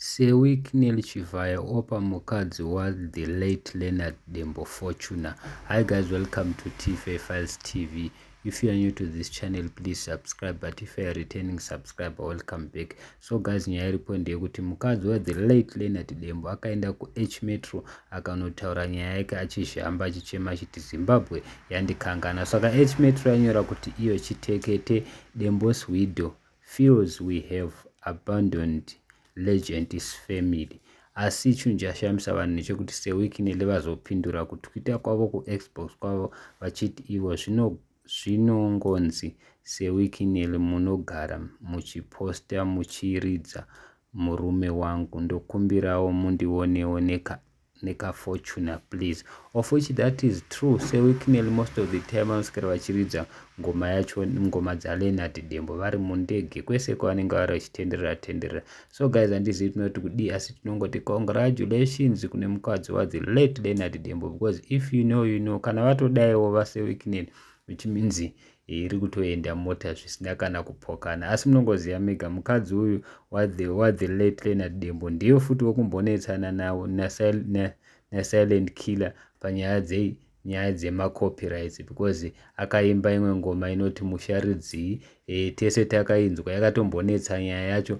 Sewicknell Chivaya opa mukadzi the late Leonard Dembo Fortuna. Hi guys, welcome to TFA Files TV. If you are new to this channel, please subscribe, but if you are returning subscriber, welcome back. So guys, nyaya iripo ndeyekuti mukadzi the late Leonard Dembo akaenda kuH Metro akanotaura nyaya yake achizhamba achichema achiti Zimbabwe yandikangana. Saka H Metro yanyora kuti iyo chitekete, Dembo's widow feels we have abandoned legend is family. Asi chinhu chashamisa vanhu ndechekuti Sewicknell vazopindura kutwita kwavo kuXbox kwavo vachiti ivo zvinongonzi Sewicknell munogara muchiposta muchiridza murume wangu, ndokumbirawo mundionewo neka Fortuna please, of which that is true. Sewicknell most of the time anoswera vachiridza ngoma yacho, ngoma dzaLeonard Dembo vari mundege kwese kwavanenge vari vachitenderera. So guys, handizivi tinoti kudii, asi tinongoti congratulations kune mukadzi the late Leonard Dembo, because if you know you know. Kana vatodaiwo vaSewicknell, which means iri kutoenda mota zvisina kana kupokana. Asi munongoziva mega mukadzi uyu the late Leonard Dembo ndiyo futi wokumbonetsana nawo naSilent Killer panyaya dzemacopyrights, because akaimba imwe ngoma inoti musharidzii, tese takainzwa, yakatombonetsa nyaya yacho.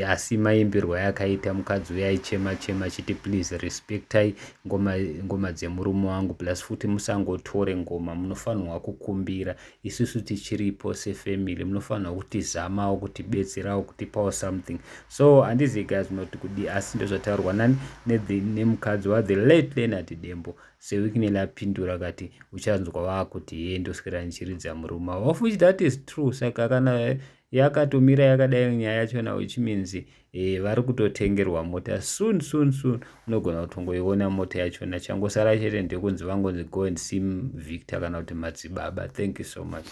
Asi maimbirwa yakaita mukadzi uyu aichema achiti please respectai ngoma dzemurume wangu, plus futi musangotore ngoma, munofanirwa kukumbira. Isusu tichiripo sefamily munofanirwa kutizamawo, kutibetserawo, kutipawo something. So handizivi guys munoti kudii, asi ndozvataurwa nemukadzi the late Leonard Dembo. Sewicknell apindura kati uchanzwa kuti ndoswera ndichiridza murume wavo, of which that is true. Saka kana yakatomira yakadai nyaya yachona, which means vari kutotengerwa mota soon unogona kutongoiona mota yachona. Changosara chete ndekunzi vangonzi go and see Victor kana kuti madzibaba. Thank you so much.